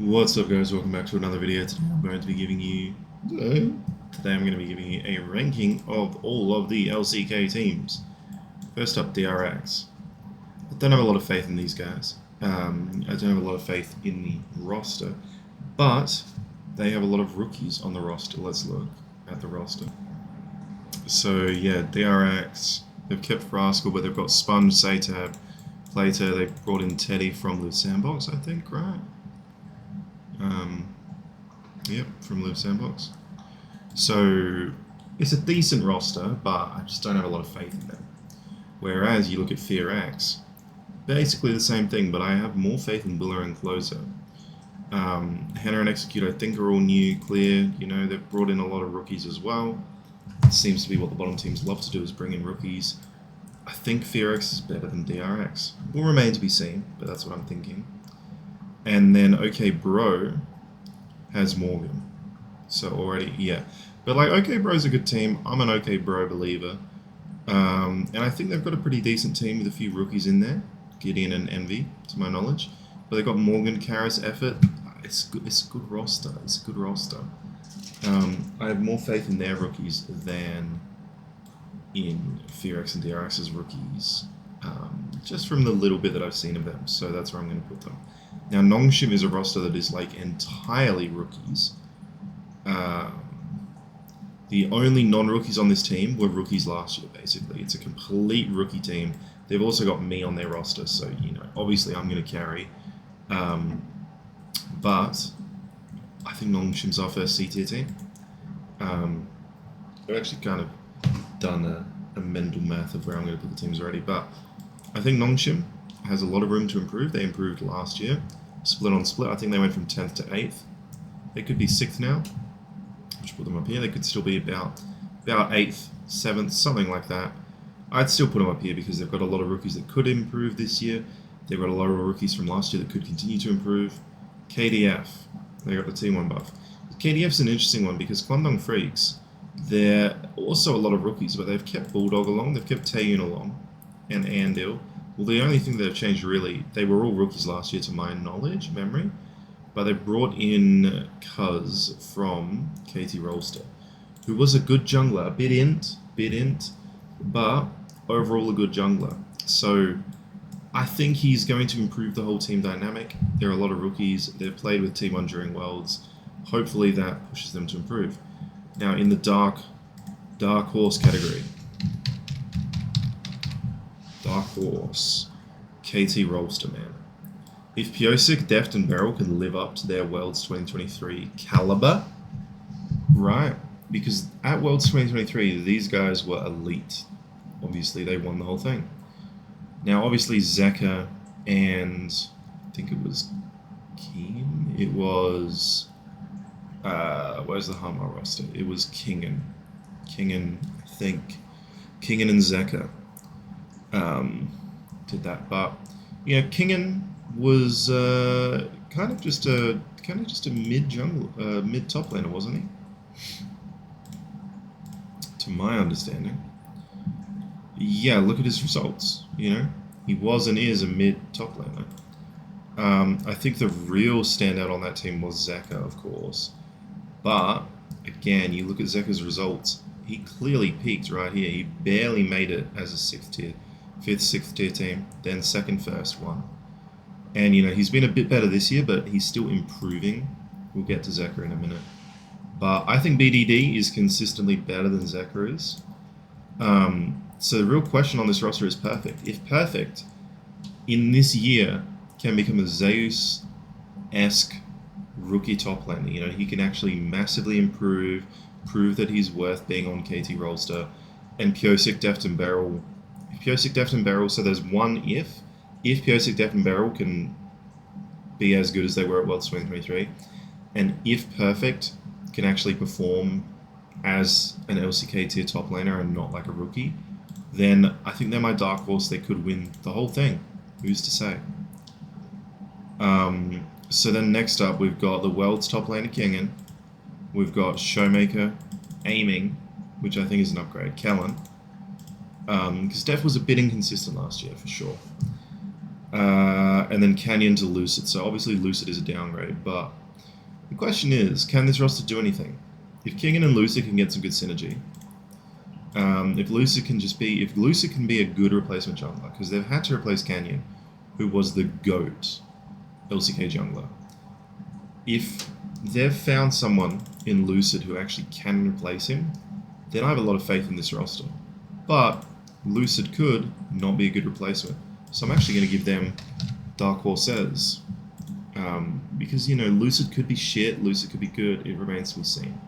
What's up, guys? Welcome back to another video. Today I'm going to be giving you a ranking of all of the LCK teams. First up, DRX. I don't have a lot of faith in these guys. I don't have a lot of faith in the roster, but they have a lot of rookies on the roster. Let's look at the roster. So yeah, DRX. They've kept Rascal, but they've got Sponge, Satab, Plater. They brought in Teddy from Live Sandbox, I think, right? Yep, from Live Sandbox. So it's a decent roster, but I just don't have a lot of faith in them. Whereas you look at FearX, basically the same thing, but I have more faith in Buller and Closer. Henna and Execute, I think, are all new, clear. You know, they've brought in a lot of rookies as well. It seems to be what the bottom teams love to do, is bring in rookies. I think FearX is better than DRX. Will remain to be seen, but that's what I'm thinking. And then OK Bro has Morgan. So already, yeah. But like, OK Bro's a good team. I'm an OK Bro believer. And I think they've got a pretty decent team with a few rookies in there. Gideon and Envy, to my knowledge. But they've got Morgan, Karis, Effort. It's a good roster. It's a good roster. I have more faith in their rookies than in FearX and DRX's rookies. Just from the little bit that I've seen of them. So that's where I'm going to put them. Now, Nongshim is a roster that is like entirely rookies. The only non-rookies on this team were rookies last year, basically. It's a complete rookie team. They've also got me on their roster, so, you know, obviously I'm going to carry. But I think Nongshim's our first C-tier team. I've actually kind of done a mental math of where I'm going to put the teams already, but I think Nongshim has a lot of room to improve. They improved last year. Split on split, I think they went from 10th to 8th. They could be 6th now. I'll just put them up here. They could still be about 8th, 7th, something like that. I'd still put them up here because they've got a lot of rookies that could improve this year. They've got a lot of rookies from last year that could continue to improve. KDF, they got the T1 buff. KDF's an interesting one because Kwandong Freaks, they're also a lot of rookies, but they've kept Bulldog along, they've kept Taeyun along, and Andil. Well, the only thing that have changed really, they were all rookies last year to my memory, but they brought in Cuz from KT Rolster, who was a good jungler, a bit int, but overall a good jungler. So I think he's going to improve the whole team dynamic. There are a lot of rookies, they've played with T1 during Worlds, hopefully that pushes them to improve. Now in the Dark Horse category, Dark Horse, KT Rolster, man. If Pyosik, Deft, and Beryl can live up to their Worlds 2023 caliber, right? Because at Worlds 2023, these guys were elite. Obviously, they won the whole thing. Now, obviously, Zeka and I think it was Keen. It was where's the Hammer roster? It was Kingen, I think. Kingen and Zeka did that, but you know, Kingen was kind of just a mid top laner, wasn't he? To my understanding. Yeah, look at his results. You know, he was and is a mid top laner. I think the real standout on that team was Zeka, of course. But again, you look at Zeka's results. He clearly peaked right here. He barely made it as a 5th, 6th tier team, then 2nd, 1st one. And, you know, he's been a bit better this year, but he's still improving. We'll get to Zeka in a minute. But I think BDD is consistently better than Zeka is. So the real question on this roster is Perfect. If Perfect, in this year, can become a Zeus-esque rookie top laner, you know, he can actually massively improve, prove that he's worth being on KT Rolster, and Pyosik, Deft, and Beryl. If Pyosik, Deft, and Beryl, so there's one if Pyosik, Deft, and Beryl can be as good as they were at Worlds 2023, and if Perfect can actually perform as an LCK tier top laner and not like a rookie, then I think they're my dark horse. They could win the whole thing. Who's to say? So then next up, we've got the World's top laner, Kingen. We've got Showmaker, Aiming, which I think is an upgrade, Kellen. Because Def was a bit inconsistent last year, for sure. And then Canyon to Lucid. So obviously Lucid is a downgrade, but the question is, can this roster do anything? If Kingen and Lucid can get some good synergy, if Lucid can be a good replacement jungler, because they've had to replace Canyon, who was the GOAT LCK jungler. If they've found someone in Lucid who actually can replace him, then I have a lot of faith in this roster. But Lucid could not be a good replacement. So I'm actually going to give them Dark Horses. Because, you know, Lucid could be shit, Lucid could be good, it remains to be seen.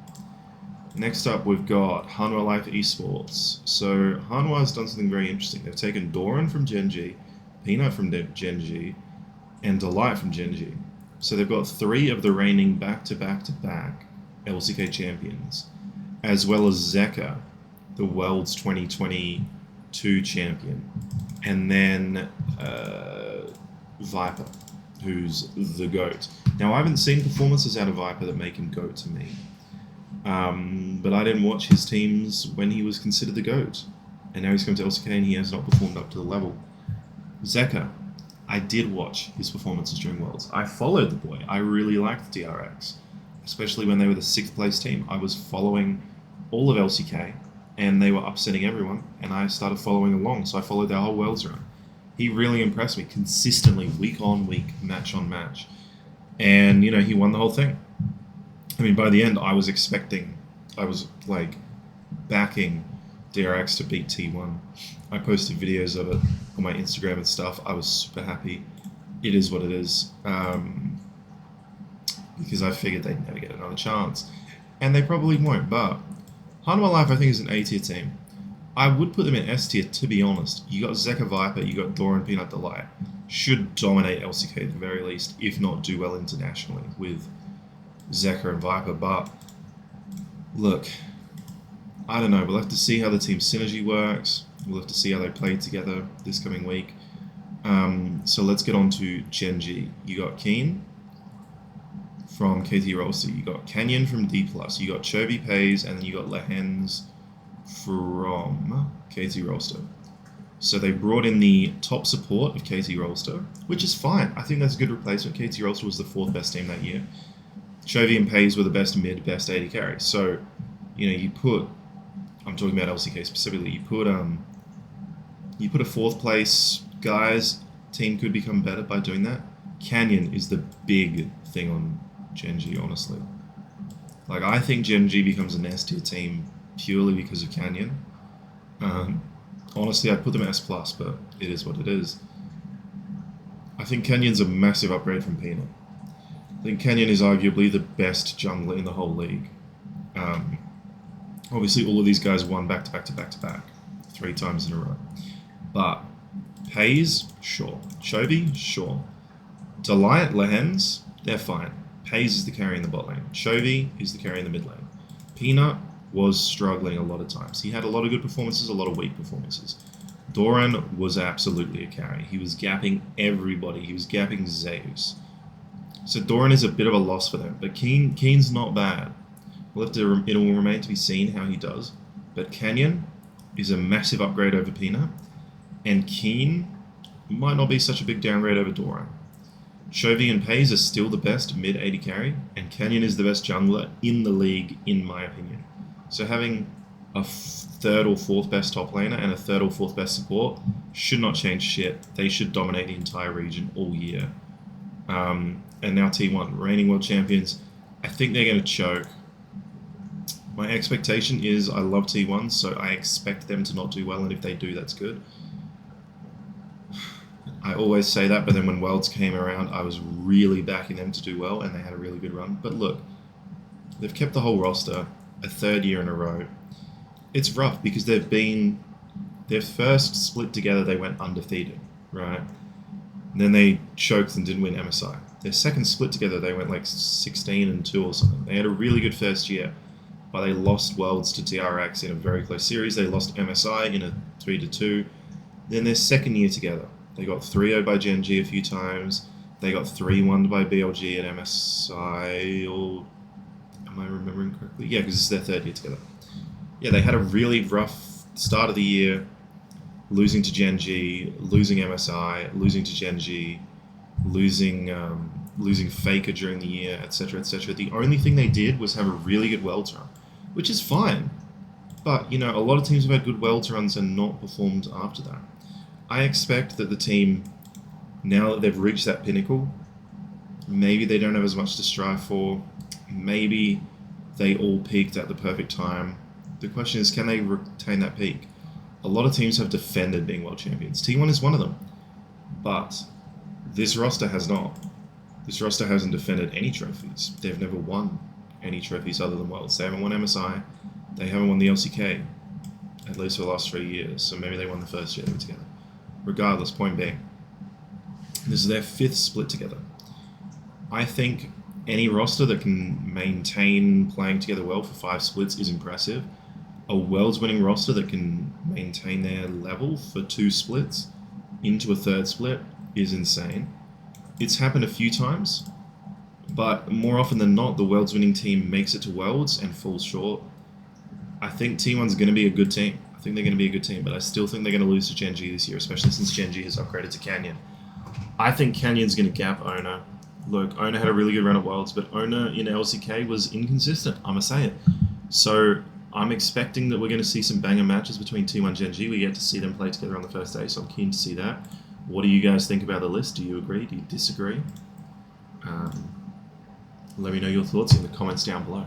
Next up, we've got Hanwha Life Esports. So Hanwha has done something very interesting. They've taken Doran from GenG, Peanut from GenG, and Delight from GenG. So they've got 3 of the reigning back-to-back-to-back LCK champions, as well as Zeka, the World's 2022 champion, and then Viper, who's the GOAT. Now, I haven't seen performances out of Viper that make him GOAT to me. But I didn't watch his teams when he was considered the GOAT. And now he's come to LCK and he has not performed up to the level. Zeka, I did watch his performances during Worlds. I followed the boy. I really liked DRX, especially when they were the 6th place team. I was following all of LCK and they were upsetting everyone, and I started following along, so I followed their whole Worlds run. He really impressed me consistently, week on week, match on match. And, you know, he won the whole thing. I mean, by the end, I was like backing DRX to beat T1. I posted videos of it on my Instagram and stuff. I was super happy. It is what it is. Because I figured they'd never get another chance. And they probably won't, but Hanwha Life, I think, is an A tier team. I would put them in S tier, to be honest. You got Zeka Viper, you got Doran Peanut Delight. Should dominate LCK at the very least, if not do well internationally with Zeka and Viper. But look, I don't know. We'll have to see how the team synergy works. We'll have to see how they play together this coming week. So let's get on to GenG. You got Keen from KT Rolster. You got Canyon from D+. You got Chovy Pays, and then you got Lehens from KT Rolster. So they brought in the top support of KT Rolster, which is fine. I think that's a good replacement. KT Rolster was the 4th best team that year. Chovy and Pays were the best mid, best AD carry. So, you know, you put, I'm talking about LCK specifically, you put a 4th place guys, team could become better by doing that. Canyon is the big thing on GenG, honestly. Like, I think GenG becomes an S tier team purely because of Canyon. Honestly, I'd put them S+, but it is what it is. I think Canyon's a massive upgrade from Peanut. I think Canyon is arguably the best jungler in the whole league. Obviously, all of these guys won back-to-back-to-back-to-back 3 times in a row. But Pays, sure. Chovy, sure. Delight, Lehens, they're fine. Pays is the carry in the bot lane. Chovy is the carry in the mid lane. Peanut was struggling a lot of times. He had a lot of good performances, a lot of weak performances. Doran was absolutely a carry. He was gapping everybody. He was gapping Zeus. So Doran is a bit of a loss for them, but Keen's not bad. It will remain to be seen how he does. But Canyon is a massive upgrade over Peanut, and Keen might not be such a big downgrade over Doran. Chovy and Pays are still the best mid AD carry, and Canyon is the best jungler in the league, in my opinion. So having a 3rd or 4th best top laner and a 3rd or 4th best support should not change shit. They should dominate the entire region all year. And now T1, reigning world champions. I think they're going to choke. My expectation is I love T1, so I expect them to not do well, and if they do, that's good. I always say that, but then when Worlds came around, I was really backing them to do well, and they had a really good run. But look, they've kept the whole roster a 3rd year in a row. It's rough because their first split together, they went undefeated, right? And then they choked and didn't win MSI. Their second split together, they went like 16-2 or something. They had a really good first year, but they lost Worlds to TRX in a very close series. They lost MSI in a 3-2. Then their second year together, they got 3-0 by GenG a few times. They got 3-1 by BLG at MSI, or am I remembering correctly? Yeah, because it's their 3rd year together. Yeah, they had a really rough start of the year. losing to GenG, losing MSI, losing to GenG, losing Faker during the year, etc., etc. The only thing they did was have a really good Worlds run, which is fine. But, you know, a lot of teams have had good Worlds runs and not performed after that. I expect that the team, now that they've reached that pinnacle, maybe they don't have as much to strive for. Maybe they all peaked at the perfect time. The question is, can they retain that peak? A lot of teams have defended being world champions. T1 is one of them. But this roster has not. This roster hasn't defended any trophies. They've never won any trophies other than Worlds. They haven't won MSI. They haven't won the LCK, at least for the last 3 years. So maybe they won the first year they were together. Regardless, point being, this is their 5th split together. I think any roster that can maintain playing together well for 5 splits is impressive. A Worlds winning roster that can maintain their level for 2 splits into a 3rd split is insane. It's happened a few times, but more often than not, the Worlds winning team makes it to Worlds and falls short. I think T1's going to be a good team. I think they're going to be a good team, but I still think they're going to lose to GenG this year, especially since GenG has upgraded to Canyon. I think Canyon's going to gap Owner. Look, Owner had a really good run at Worlds, but Owner in LCK was inconsistent, I'm going to say it. So I'm expecting that we're going to see some banger matches between T1 and GenG. We get to see them play together on the first day, so I'm keen to see that. What do you guys think about the list? Do you agree? Do you disagree? Let me know your thoughts in the comments down below.